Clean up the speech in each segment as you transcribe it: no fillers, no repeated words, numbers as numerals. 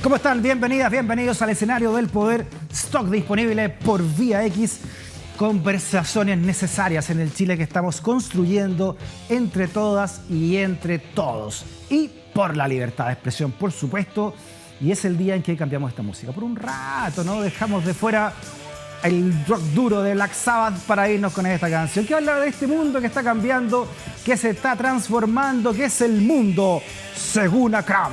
¿Cómo están? Bienvenidas, bienvenidos al escenario del poder. Stock disponible por Vía X. Conversaciones necesarias en el Chile que estamos construyendo entre todas y entre todos. Y por la libertad de expresión, por supuesto. Y es el día en que cambiamos esta música. Por un rato, ¿no? Dejamos de fuera el rock duro de Black Sabbath para irnos con esta canción. Que habla de este mundo que está cambiando, que se está transformando, que es el mundo según Akram.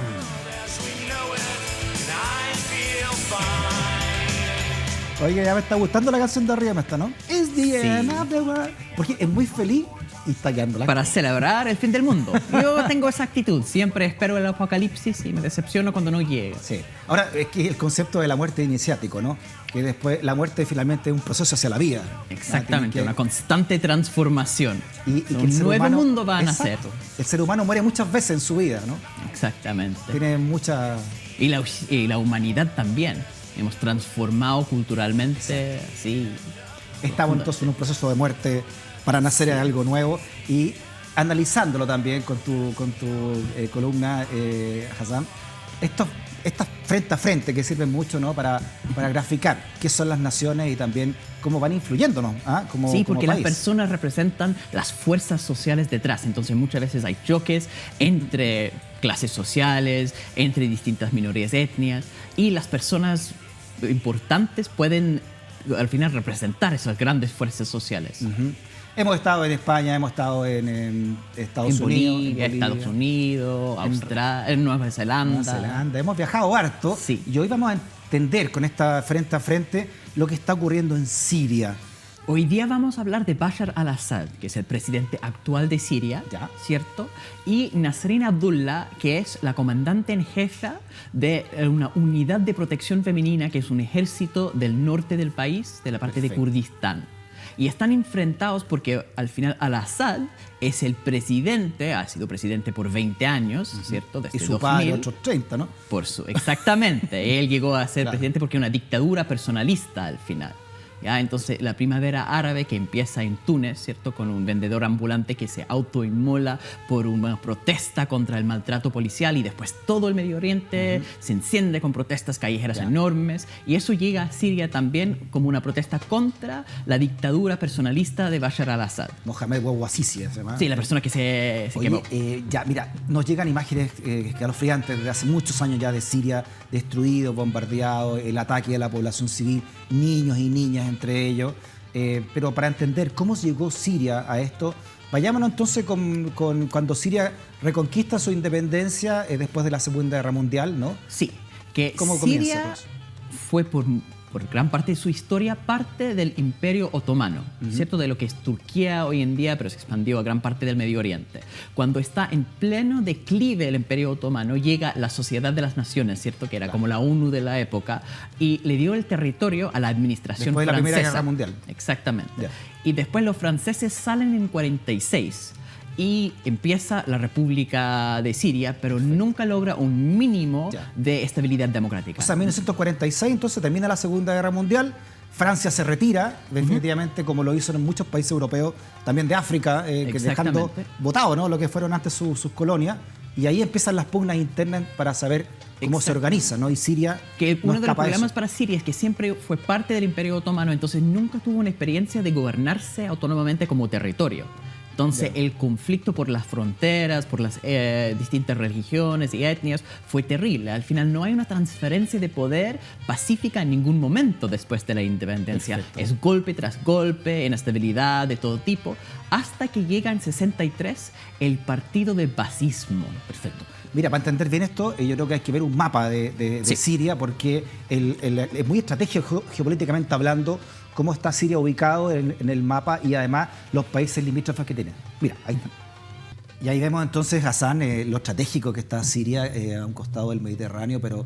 Oye, ya me está gustando la canción de arriba, ¿no? Es the end of the world. Porque es muy feliz y está quedando la... Para celebrar el fin del mundo. Yo tengo esa actitud. Siempre espero el apocalipsis y me decepciono cuando no llegue. Sí. Ahora, es que el concepto de la muerte iniciático, ¿no? Que después la muerte finalmente es un proceso hacia la vida. Exactamente, una constante transformación. Y que un nuevo mundo va a nacer. El ser humano muere muchas veces en su vida, ¿no? Exactamente. Tiene mucha... Y la humanidad también. Hemos transformado culturalmente, sí. Estamos entonces en un proceso de muerte para nacer en algo nuevo y analizándolo también con tu columna, Hassan, estas frente a frente que sirven mucho, ¿no? para graficar qué son las naciones y también cómo van influyéndonos, ¿ah? Sí, porque como las personas representan las fuerzas sociales detrás, entonces muchas veces hay choques entre clases sociales, entre distintas minorías étnicas, y las personas importantes pueden al final representar esas grandes fuerzas sociales. Hemos estado en España, hemos estado en Estados Unidos, Bolivia, Estados Unidos, Australia, Nueva Zelanda. Hemos viajado harto, sí. Y hoy vamos a entender con esta frente a frente lo que está ocurriendo en Siria. Hoy día vamos a hablar de Bashar al-Assad, que es el presidente actual de Siria, ¿cierto? Y Nasrin Abdullah, que es la comandante en jefa de una unidad de protección femenina, que es un ejército del norte del país, de la parte de Kurdistán. Y están enfrentados porque al final al-Assad es el presidente, ha sido presidente por 20 años, ¿cierto? Desde y su 2000, padre otros 30, ¿no? Exactamente, él llegó a ser presidente porque es una dictadura personalista al final. ¿Ya? Entonces, la primavera árabe que empieza en Túnez, ¿cierto? Con un vendedor ambulante que se autoinmola por una protesta contra el maltrato policial y después todo el Medio Oriente se enciende con protestas callejeras enormes y eso llega a Siria también como una protesta contra la dictadura personalista de Bashar al-Assad. Mohamed Bouazizi, se llama. Sí, la persona que se quemó. Mira, nos llegan imágenes escalofriantes desde hace muchos años ya de Siria, destruido, bombardeado, el ataque a la población civil, niños y niñas entre ellos, pero para entender cómo llegó Siria a esto, vayámonos entonces con cuando Siria reconquista su independencia después de la Segunda Guerra Mundial, ¿no? Sí, que ¿Cómo Siria comienza, fue por gran parte de su historia parte del Imperio Otomano, ¿cierto? De lo que es Turquía hoy en día, pero se expandió a gran parte del Medio Oriente. Cuando está en pleno declive el Imperio Otomano, llega la Sociedad de las Naciones, ¿cierto? Que era como la ONU de la época, y le dio el territorio a la administración después francesa. De la Primera Guerra Mundial. Exactamente. Y después los franceses salen en 46 y empieza la República de Siria, pero nunca logra un mínimo de estabilidad democrática. O sea, en 1946 entonces termina la Segunda Guerra Mundial, Francia se retira definitivamente, como lo hizo en muchos países europeos, también de África, dejando votado, ¿no? Lo que fueron antes sus colonias, y ahí empiezan las pugnas internas para saber cómo se organiza, ¿no? Y Siria que uno de los problemas para Siria es que siempre fue parte del Imperio Otomano, entonces nunca tuvo una experiencia de gobernarse autónomamente como territorio. Entonces, el conflicto por las fronteras, por las distintas religiones y etnias fue terrible. Al final no hay una transferencia de poder pacífica en ningún momento después de la independencia. Perfecto. Es golpe tras golpe, inestabilidad de todo tipo, hasta que llega en 63 el partido del Baasismo. Perfecto. Mira, para entender bien esto, yo creo que hay que ver un mapa de Siria, porque es muy estratégico geopolíticamente hablando cómo está Siria ubicado en el mapa y además los países limítrofes que tienen. Mira, ahí está. Y ahí vemos entonces, Hassan, lo estratégico que está Siria a un costado del Mediterráneo, pero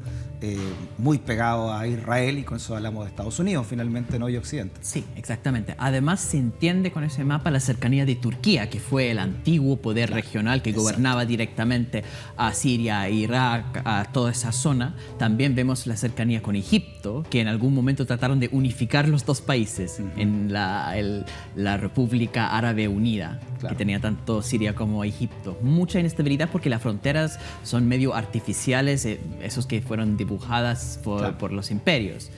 muy pegado a Israel, y con eso hablamos de Estados Unidos, finalmente, ¿no? Y Occidente. Sí, exactamente. Además, se entiende con ese mapa la cercanía de Turquía, que fue el antiguo poder regional que gobernaba directamente a Siria, a Irak, a toda esa zona. También vemos la cercanía con Egipto, que en algún momento trataron de unificar los dos países en la República Árabe Unida, que tenía tanto Siria como Egipto Egipto. Mucha inestabilidad porque las fronteras son medio artificiales, esos que fueron dibujadas por los imperios.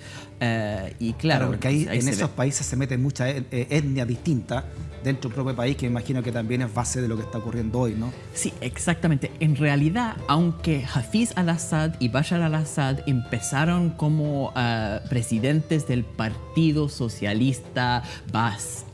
Y claro, porque ahí en se esos ve. países se mete mucha etnia distinta dentro del propio país, que imagino que también es base de lo que está ocurriendo hoy, ¿no? Sí, exactamente. En realidad, aunque Hafez al-Assad y Bashar al-Assad empezaron como presidentes del Partido Socialista Baas,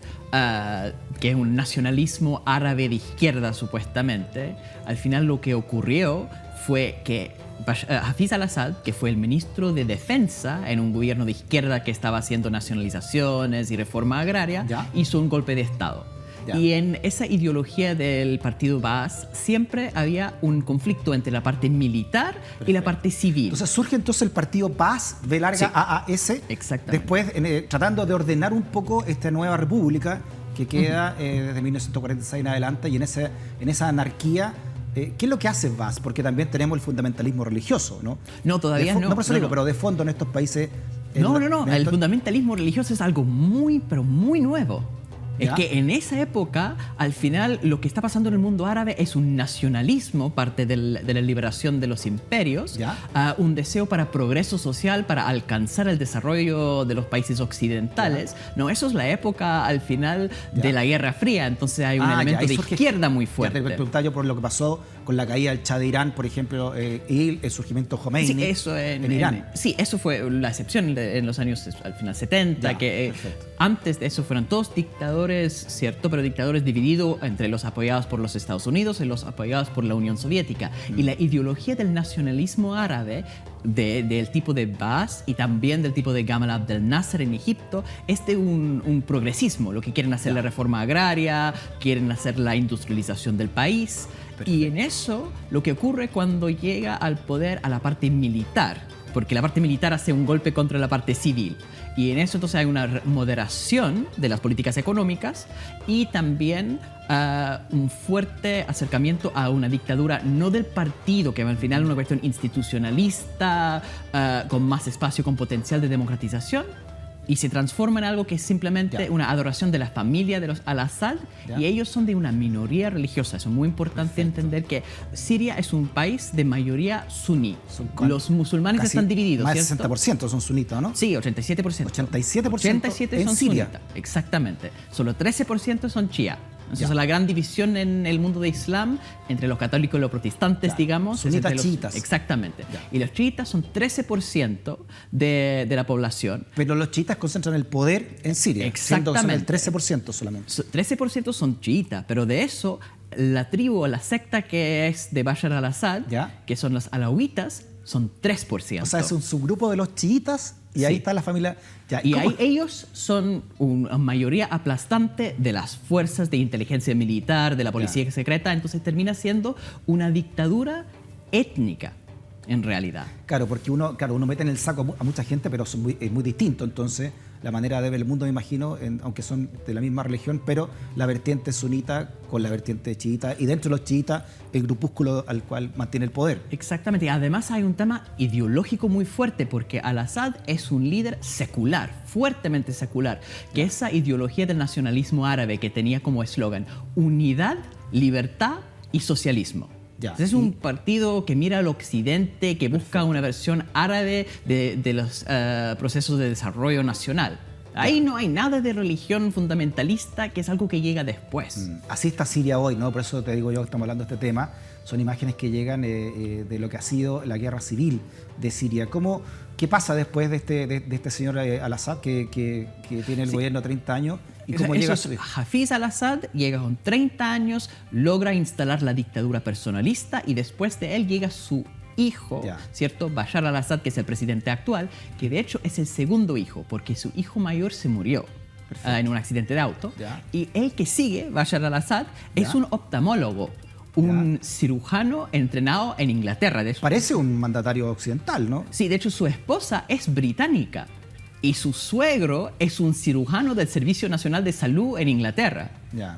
que es un nacionalismo árabe de izquierda supuestamente, al final lo que ocurrió fue que Hafez al-Assad, que fue el ministro de Defensa en un gobierno de izquierda que estaba haciendo nacionalizaciones y reforma agraria, hizo un golpe de Estado. Y en esa ideología del partido Baas siempre había un conflicto entre la parte militar y la parte civil. Entonces surge el partido Baas, B larga, sí. AAS, exactamente. Después tratando de ordenar un poco esta nueva república que queda desde 1946 en adelante, y en esa anarquía. ¿Qué es lo que hace Baas? Porque también tenemos el fundamentalismo religioso, ¿no? No, todavía no. No, por eso digo, pero de fondo en estos países... No. El fundamentalismo religioso es algo muy, pero muy nuevo. Es que en esa época, al final, lo que está pasando en el mundo árabe es un nacionalismo, parte de la liberación de los imperios, un deseo para progreso social, para alcanzar el desarrollo de los países occidentales. No, eso es la época, al final, de la Guerra Fría. Entonces hay un elemento de izquierda muy fuerte. Te preguntaba yo por lo que pasó con la caída del Shah de Irán, por ejemplo, y el surgimiento de Khomeini en Irán. Sí, eso fue la excepción en los años, al final, 70, antes de eso fueron todos dictadores, ¿cierto? Pero dictadores divididos entre los apoyados por los Estados Unidos y los apoyados por la Unión Soviética. Y la ideología del nacionalismo árabe, del tipo de Baas y también del tipo de Gamal Abdel Nasser en Egipto, es de un progresismo. Lo que quieren hacer la reforma agraria, quieren hacer la industrialización del país. Perfecto. Y en eso, lo que ocurre cuando llega al poder a la parte militar, porque la parte militar hace un golpe contra la parte civil. Y en eso entonces hay una moderación de las políticas económicas y también un fuerte acercamiento a una dictadura, no del partido, que al final es una cuestión institucionalista, con más espacio, con potencial de democratización, y se transforma en algo que es simplemente una adoración de la familia de los al-Assad, y ellos son de una minoría religiosa. Es muy importante entender que Siria es un país de mayoría suní. Los musulmanes están divididos, más del ¿cierto? 60% son sunitas, ¿no? Sí, 87%. 87% en son Siria. Sunita, exactamente. Solo 13% son chiá. Entonces, la gran división en el mundo de Islam entre los católicos y los protestantes, digamos. Sunitas, chiitas. Exactamente. Y los chiitas son 13% de la población. Pero los chiitas concentran el poder en Siria. Exactamente. Son el 13% solamente. 13% son chiitas, pero de eso, la tribu o la secta que es de Bashar al-Assad, que son los alawitas, son 3%. O sea, es un subgrupo de los chiitas. Y ahí está la familia. Y ahí ellos son una mayoría aplastante de las fuerzas de inteligencia militar, de la policía secreta. Entonces termina siendo una dictadura étnica, en realidad. Claro, porque uno mete en el saco a mucha gente, pero es muy distinto. Entonces, la manera de ver el mundo, me imagino, aunque son de la misma religión, pero la vertiente sunita con la vertiente chiita, y dentro de los chiitas, el grupúsculo al cual mantiene el poder. Exactamente. Y además hay un tema ideológico muy fuerte, porque al-Assad es un líder secular, fuertemente secular, que esa ideología del nacionalismo árabe que tenía como eslogan unidad, libertad y socialismo. Entonces es un partido que mira al occidente, que busca una versión árabe de los procesos de desarrollo nacional. Ahí no hay nada de religión fundamentalista, que es algo que llega después. Así está Siria hoy, ¿no? Por eso te digo yo que estamos hablando de este tema. Son imágenes que llegan de lo que ha sido la guerra civil de Siria. ¿Qué pasa después de este señor al-Assad que tiene el gobierno 30 años? ¿Y cómo llega Hafez al-Assad llega con 30 años, logra instalar la dictadura personalista, y después de él llega su hijo, ¿cierto? Bashar al-Assad, que es el presidente actual, que de hecho es el segundo hijo, porque su hijo mayor se murió en un accidente de auto. Y el que sigue, Bashar al-Assad, es un oftalmólogo, un cirujano entrenado en Inglaterra. Parece un mandatario occidental, ¿no? Sí, de hecho su esposa es británica y su suegro es un cirujano del Servicio Nacional de Salud en Inglaterra.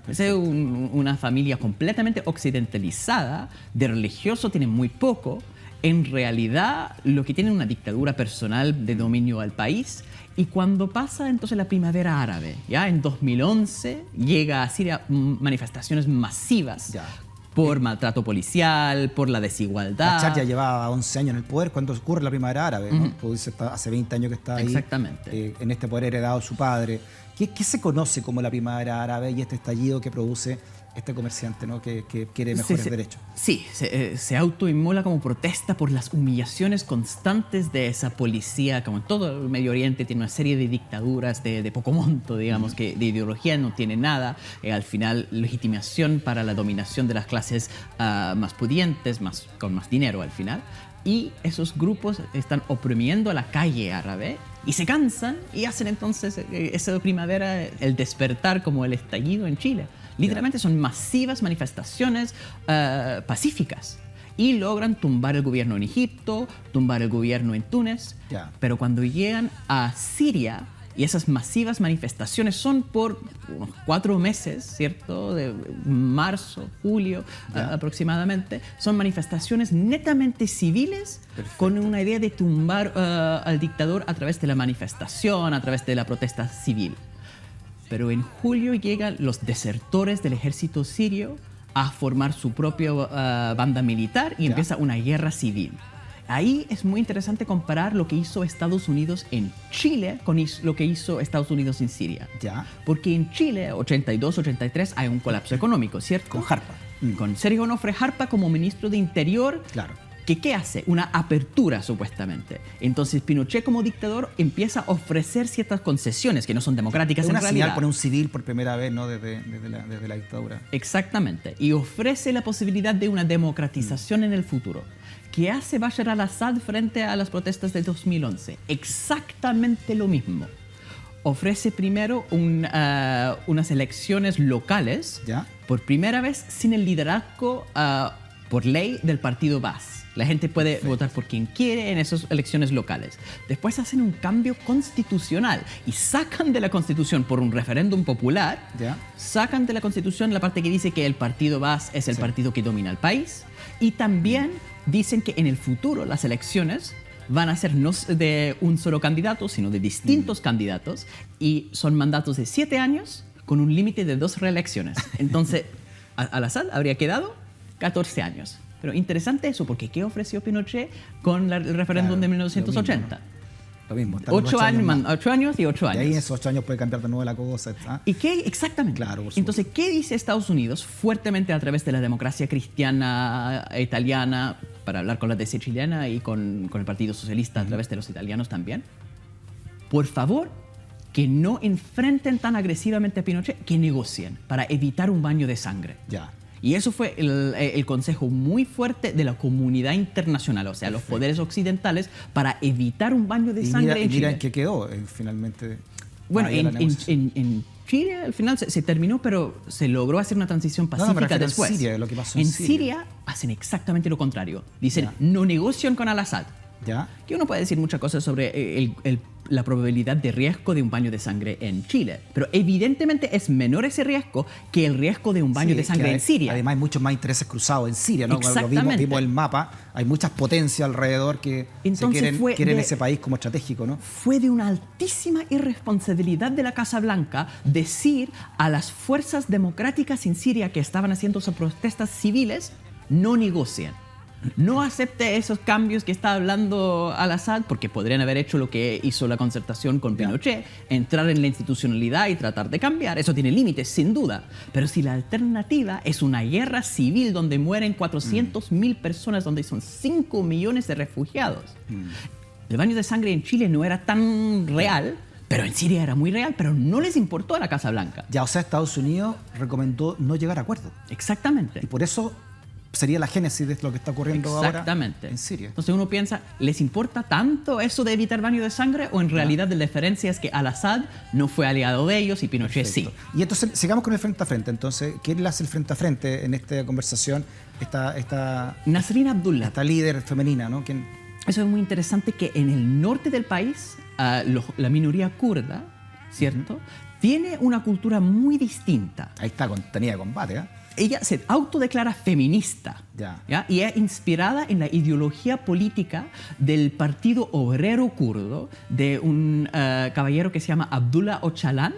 Es una familia completamente occidentalizada, de religioso tienen muy poco. En realidad, lo que tienen es una dictadura personal de dominio al país. Y cuando pasa entonces la primavera árabe, en 2011 llega a Siria manifestaciones masivas por maltrato policial, por la desigualdad. Bashar ya llevaba 11 años en el poder cuando ocurre la primavera árabe, ¿no? Pues hace 20 años que está ahí. Exactamente. En este poder heredado su padre. ¿Qué se conoce como la primavera árabe y este estallido que produce este comerciante, ¿no? que quiere mejores derechos? Sí, se autoinmola como protesta por las humillaciones constantes de esa policía, como en todo el Medio Oriente tiene una serie de dictaduras de poco monto, digamos, que de ideología no tiene nada, al final legitimación para la dominación de las clases más pudientes, con más dinero al final. Y esos grupos están oprimiendo a la calle árabe y se cansan y hacen entonces esa primavera, el despertar como el estallido en Chile. Literalmente son masivas manifestaciones pacíficas y logran tumbar el gobierno en Egipto, tumbar el gobierno en Túnez. Pero cuando llegan a Siria, y esas masivas manifestaciones son por unos 4 meses, ¿cierto? De marzo, julio aproximadamente. Son manifestaciones netamente civiles. Perfecto. Con una idea de tumbar al dictador a través de la manifestación, a través de la protesta civil. Pero en julio llegan los desertores del ejército sirio a formar su propia banda militar y empieza una guerra civil. Ahí es muy interesante comparar lo que hizo Estados Unidos en Chile con lo que hizo Estados Unidos en Siria. Porque en Chile, 82-83, hay un colapso económico, ¿cierto? Con Harpa. Con Sergio Onofre Harpa como ministro de Interior. Claro. ¿Qué hace? Una apertura, supuestamente. Entonces, Pinochet, como dictador, empieza a ofrecer ciertas concesiones que no son democráticas en realidad. Una señal por un civil por primera vez, ¿no? Desde la dictadura. Exactamente. Y ofrece la posibilidad de una democratización en el futuro. ¿Qué hace Bashar al-Assad frente a las protestas de 2011? Exactamente lo mismo. Ofrece primero unas elecciones locales, por primera vez sin el liderazgo por ley del partido Baas. La gente puede votar por quien quiere en esas elecciones locales. Después hacen un cambio constitucional y sacan de la Constitución por un referéndum popular, sacan de la Constitución la parte que dice que el partido Baas es el partido que domina el país, y también dicen que en el futuro las elecciones van a ser no de un solo candidato, sino de distintos candidatos, y son mandatos de 7 años con un límite de 2 reelecciones. Entonces, al-Assad habría quedado 14 años. Pero interesante eso, porque ¿qué ofreció Pinochet con el referéndum de 1980? Lo mismo. 8 años y 8 años. Y ahí en esos 8 años puede cambiar de nuevo la cosa. ¿Y qué? Exactamente. Claro, entonces, ¿qué dice Estados Unidos fuertemente a través de la democracia cristiana italiana, para hablar con la DC chilena y con el Partido Socialista a través de los italianos también? Por favor, que no enfrenten tan agresivamente a Pinochet, que negocien para evitar un baño de sangre. Y eso fue el consejo muy fuerte de la comunidad internacional, o sea, los poderes occidentales, para evitar un baño de sangre en Chile. Mira en qué quedó finalmente. Bueno, en Chile al final se terminó, pero se logró hacer una transición pacífica después. En Siria, lo que pasó en Siria hacen exactamente lo contrario. Dicen, no negocian con al-Assad. Que uno puede decir muchas cosas sobre la probabilidad de riesgo de un baño de sangre en Chile, pero evidentemente es menor ese riesgo que el riesgo de un baño de sangre en Siria. Además hay muchos más intereses cruzados en Siria, ¿no? Lo vimos el mapa, hay muchas potencias alrededor que quieren ese país como estratégico, ¿no? Fue de una altísima irresponsabilidad de la Casa Blanca decir a las fuerzas democráticas en Siria que estaban haciendo esas protestas civiles, no negocien. No acepte esos cambios que está hablando al-Assad, porque podrían haber hecho lo que hizo la concertación con Pinochet, entrar en la institucionalidad y tratar de cambiar. Eso tiene límites, sin duda. Pero si la alternativa es una guerra civil donde mueren 400.000 personas, donde son 5 millones de refugiados, el baño de sangre en Chile no era tan real, pero en Siria era muy real, pero no les importó a la Casa Blanca. O sea, Estados Unidos recomendó no llegar a acuerdo. Exactamente. Y por eso sería la génesis de lo que está ocurriendo ahora en Siria. Entonces uno piensa, ¿les importa tanto eso de evitar baño de sangre? ¿O en realidad la diferencia es que al-Assad no fue aliado de ellos y Pinochet sí? Y entonces, sigamos con el frente a frente. Entonces, ¿quién hace el frente a frente en esta conversación? Nasrin Abdullah. Esta líder femenina, ¿no? Eso es muy interesante, que en el norte del país, la minoría kurda, ¿cierto? Tiene una cultura muy distinta. Ahí está, tenía de combate, Ella se autodeclara feminista y es inspirada en la ideología política del Partido Obrero Kurdo, de un caballero que se llama Abdullah Öcalan,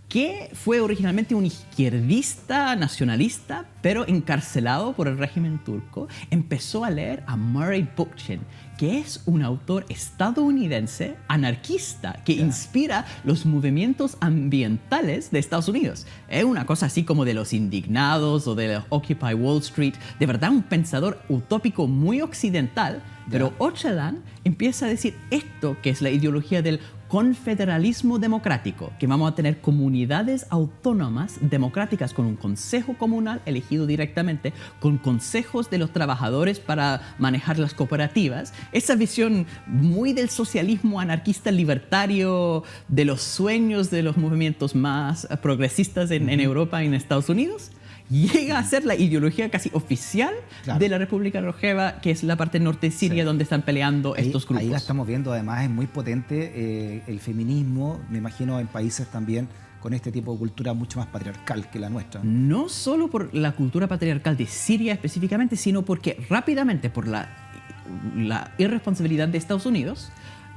que fue originalmente un izquierdista nacionalista, pero encarcelado por el régimen turco, empezó a leer a Murray Bookchin, que es un autor estadounidense anarquista que inspira los movimientos ambientales de Estados Unidos. Es una cosa así como de los indignados o de los Occupy Wall Street. De verdad, un pensador utópico muy occidental. Pero Öcalan empieza a decir esto, que es la ideología del confederalismo democrático, que vamos a tener comunidades autónomas democráticas con un consejo comunal elegido directamente, con consejos de los trabajadores para manejar las cooperativas. Esa visión muy del socialismo anarquista libertario, de los sueños de los movimientos más progresistas en Europa y en Estados Unidos, llega a ser la ideología casi oficial de la República Rojava, que es la parte norte de Siria, donde están peleando estos grupos. Ahí la estamos viendo, además es muy potente el feminismo, me imagino en países también con este tipo de cultura mucho más patriarcal que la nuestra. No solo por la cultura patriarcal de Siria específicamente, sino porque rápidamente, por la irresponsabilidad de Estados Unidos,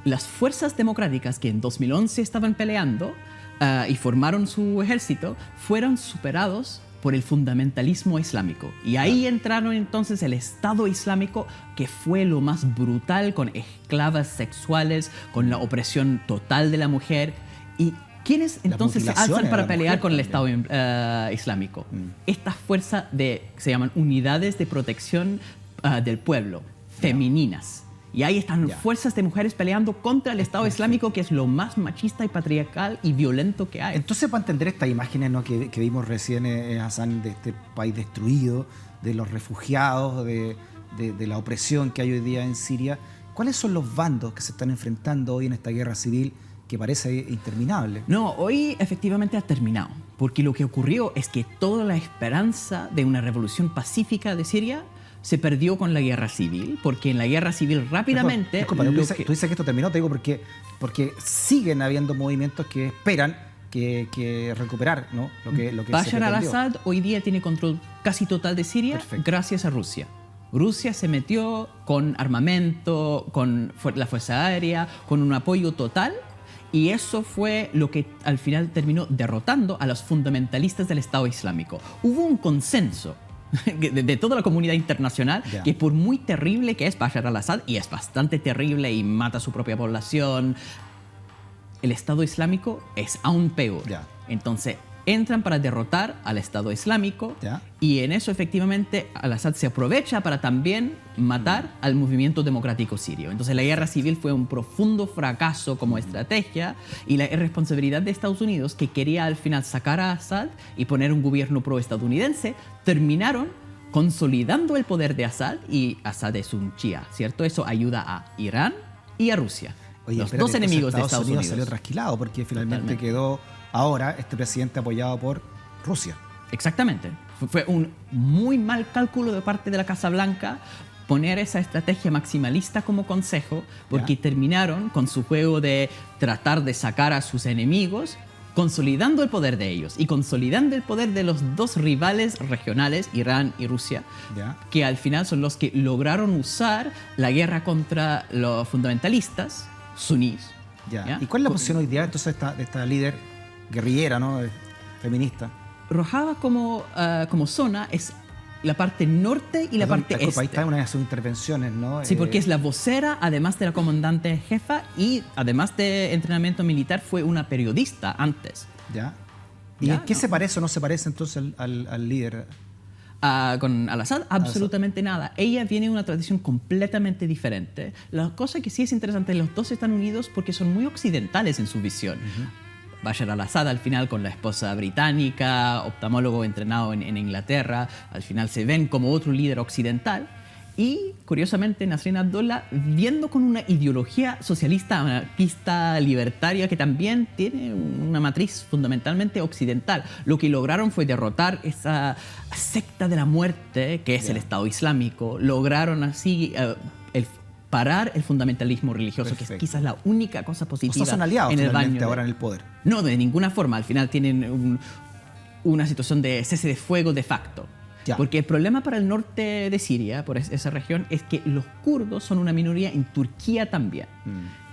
las fuerzas democráticas que en 2011 estaban peleando y formaron su ejército, fueron superados por el fundamentalismo islámico. Y ahí entraron entonces el Estado Islámico, que fue lo más brutal, con esclavas sexuales, con la opresión total de la mujer. ¿Y quiénes entonces se alzan para pelear con el Estado Islámico? Estas fuerzas se llaman unidades de protección del pueblo, femeninas. Y ahí están fuerzas de mujeres peleando contra el Estado Islámico, que es lo más machista y patriarcal y violento que hay. Entonces, para entender estas imágenes, ¿no?, que vimos recién, Hassan, de este país destruido, de los refugiados, de la opresión que hay hoy día en Siria, ¿cuáles son los bandos que se están enfrentando hoy en esta guerra civil que parece interminable? No, hoy efectivamente ha terminado, porque lo que ocurrió es que toda la esperanza de una revolución pacífica de Siria se perdió con la guerra civil, porque en la guerra civil rápidamente... Disculpa, tú dices que esto terminó, te digo, porque siguen habiendo movimientos que esperan que recuperar, ¿no?, lo que Bashar al-Assad hoy día tiene control casi total de Siria. Gracias a Rusia. Rusia se metió con armamento, con la fuerza aérea, con un apoyo total, y eso fue lo que al final terminó derrotando a los fundamentalistas del Estado Islámico. Hubo un consenso de toda la comunidad internacional, que por muy terrible que es Bashar al-Assad, y es bastante terrible y mata a su propia población, el Estado Islámico es aún peor. Entonces entran para derrotar al Estado Islámico, y en eso efectivamente al-Assad se aprovecha para también matar al movimiento democrático sirio. Entonces la guerra civil fue un profundo fracaso como estrategia, y la irresponsabilidad de Estados Unidos, que quería al final sacar a Assad y poner un gobierno pro-estadounidense, terminaron consolidando el poder de Assad, y Assad es un chiá, ¿cierto? Eso ayuda a Irán y a Rusia. Los dos enemigos de Estados Unidos. Salió trasquilado porque finalmente quedó ahora este presidente apoyado por Rusia. Exactamente. Fue un muy mal cálculo de parte de la Casa Blanca poner esa estrategia maximalista como consejo, porque terminaron con su juego de tratar de sacar a sus enemigos, consolidando el poder de ellos y consolidando el poder de los dos rivales regionales, Irán y Rusia, que al final son los que lograron usar la guerra contra los fundamentalistas sunís. ¿Y cuál es la posición hoy día entonces de esta líder guerrillera, ¿no?, feminista? Rojava como zona es la parte norte y la parte este. Ahí está una de sus intervenciones, ¿no? Sí, porque es la vocera, además de la comandante jefa, y además de entrenamiento militar, fue una periodista antes. ¿Y en qué se parece o no se parece entonces al líder? Con al-Assad, absolutamente nada. Ella viene de una tradición completamente diferente. La cosa que sí es interesante, los dos están unidos porque son muy occidentales en su visión. Bashar al-Assad al final con la esposa británica, oftalmólogo entrenado en Inglaterra, al final se ven como otro líder occidental. Y, curiosamente, Nasrin Abdullah, viendo con una ideología socialista, anarquista, libertaria, que también tiene una matriz fundamentalmente occidental. Lo que lograron fue derrotar esa secta de la muerte, que es el Estado Islámico. Lograron así parar el fundamentalismo religioso, que es quizás la única cosa positiva. Son aliados en el baño ahora en el poder. No, de ninguna forma. Al final tienen una situación de cese de fuego de facto. Porque el problema para el norte de Siria, por esa región, es que los kurdos son una minoría en Turquía también.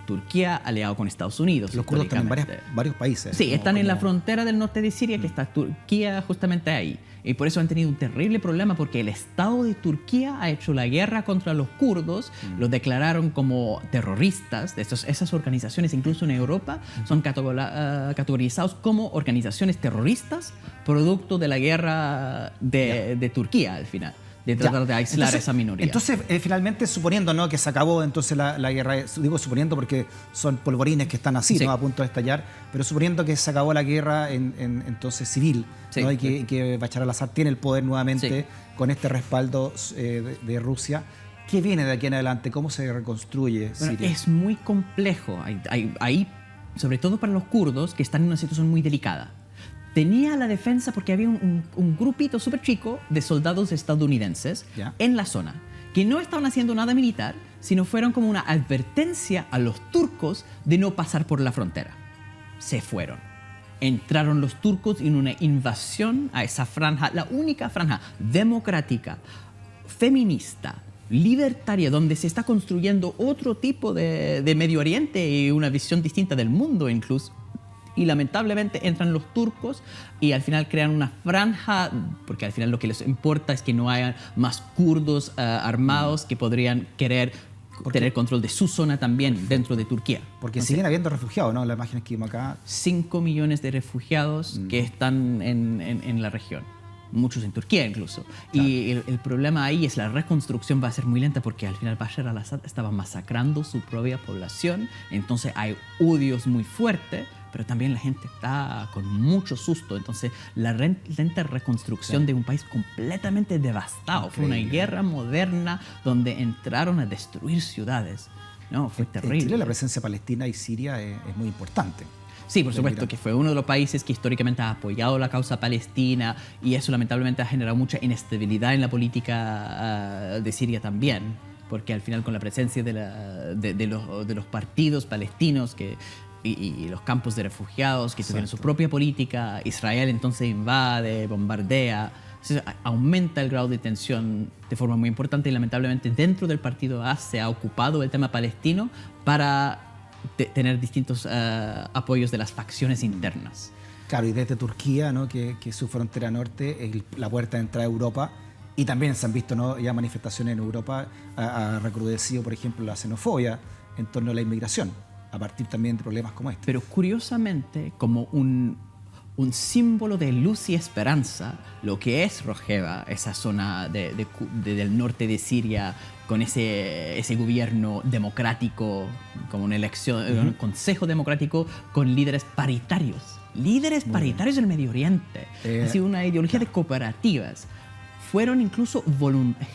Turquía aliado con Estados Unidos. Los kurdos están en históricamente. varios países. Sí, están en la frontera del norte de Siria, que está Turquía justamente ahí. Y por eso han tenido un terrible problema, porque el Estado de Turquía ha hecho la guerra contra los kurdos, los declararon como terroristas. Esas organizaciones, incluso en Europa, son categorizados como organizaciones terroristas, producto de la guerra de Turquía al final, de tratar de aislar a esa minoría. Entonces, finalmente, suponiendo, ¿no?, que se acabó entonces la guerra, digo suponiendo porque son polvorines que están así, Sí. ¿no?, a punto de estallar, pero suponiendo que se acabó la guerra entonces civil, Sí. ¿no?, y que Bashar al-Assad tiene el poder nuevamente Sí. con este respaldo de Rusia, ¿qué viene de aquí en adelante? ¿Cómo se reconstruye Bueno, Siria? es muy complejo. Ahí, sobre todo para los kurdos, que están en una situación muy delicada. Tenía la defensa porque había un grupito súper chico de soldados estadounidenses Ya. en la zona, que no estaban haciendo nada militar, sino fueron como una advertencia a los turcos de no pasar por la frontera. Se fueron. Entraron los turcos en una invasión a esa franja, la única franja democrática, feminista, libertaria, donde se está construyendo otro tipo de Medio Oriente y una visión distinta del mundo incluso. Y lamentablemente entran los turcos y al final crean una franja, porque al final lo que les importa es que no haya más kurdos armados que podrían querer tener control de su zona también dentro de Turquía. Porque Entonces, siguen habiendo refugiados, ¿no? Las imágenes que vimos acá. 5 millones de refugiados que están en la región. Muchos en Turquía incluso. Claro. Y el problema ahí es la reconstrucción va a ser muy lenta porque al final Bashar al-Assad estaba masacrando su propia población. Entonces hay odios muy fuertes, pero también la gente está con mucho susto. Entonces la lenta reconstrucción de un país completamente devastado. Fue una Increíble. guerra moderna donde entraron a destruir ciudades. No, fue En terrible. Chile la presencia palestina y Siria es muy importante. Sí, por supuesto, Mira. que fue uno de los países que históricamente ha apoyado la causa palestina y eso lamentablemente ha generado mucha inestabilidad en la política de Siria también, porque al final con la presencia de los partidos palestinos y los campos de refugiados que tuvieron su propia política, Israel entonces invade, bombardea, entonces, aumenta el grado de tensión de forma muy importante y lamentablemente dentro del partido A se ha ocupado el tema palestino para tener distintos apoyos de las facciones internas. Claro, y desde Turquía, ¿no?, que es su frontera norte, es la puerta de entrada a Europa, y también se han visto, ¿no?, ya manifestaciones en Europa, ha recrudecido, por ejemplo, la xenofobia en torno a la inmigración, a partir también de problemas como este. Pero curiosamente, como un símbolo de luz y esperanza, lo que es Rojava, esa zona del norte de Siria, con ese gobierno democrático, como una elección, un consejo democrático con líderes paritarios. Líderes paritarios del Medio Oriente. Ha sido una ideología de cooperativas. Fueron incluso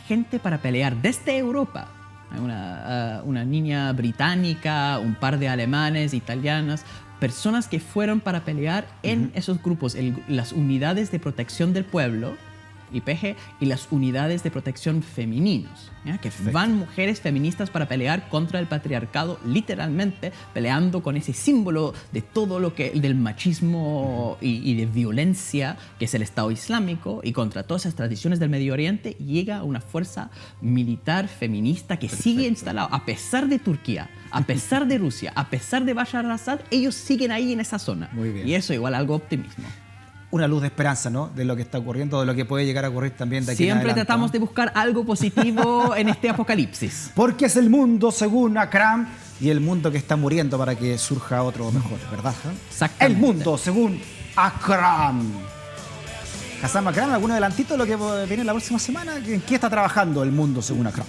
gente para pelear desde Europa. Hay una niña británica, un par de alemanes, italianas, personas que fueron para pelear en esos grupos, las unidades de protección del pueblo, IPG, y las unidades de protección femeninos, ¿ya? Que van mujeres feministas para pelear contra el patriarcado, literalmente peleando con ese símbolo de todo lo que del machismo y de violencia que es el Estado Islámico, y contra todas esas tradiciones del Medio Oriente llega una fuerza militar feminista que sigue instalada a pesar de Turquía, a pesar de Rusia, a pesar de Bashar al-Assad, ellos siguen ahí en esa zona. Muy bien. Y eso igual algo optimismo. Una luz de esperanza, ¿no?, de lo que está ocurriendo, de lo que puede llegar a ocurrir también de aquí en Siempre adelante, tratamos ¿no? de buscar algo positivo en este apocalipsis. Porque es el mundo según Akram y el mundo que está muriendo para que surja otro mejor, ¿verdad? Exactamente. El mundo según Akram. Hassan Akram, ¿algún adelantito de lo que viene la próxima semana? ¿En qué está trabajando el mundo según Akram?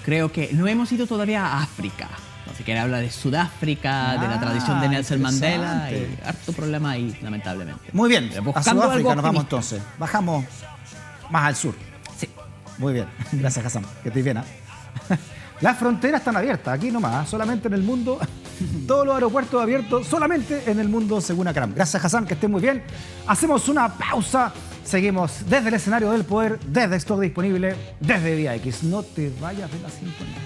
Creo que no hemos ido todavía a África. Así que habla de Sudáfrica, de la tradición de Nelson Mandela y interesante. harto problema ahí, lamentablemente. Muy bien, a Buscando algo Sudáfrica nos vamos optimista. entonces. Bajamos más al sur. Sí. Muy bien, gracias Hassan, que estés bien. Las fronteras están abiertas, aquí nomás, solamente en el mundo. Todos los aeropuertos abiertos, solamente en el mundo según Akram. Gracias Hassan, que estés muy bien. Hacemos una pausa, seguimos desde el escenario del poder, desde Stock Disponible, desde Vía X. No te vayas de la sintonía.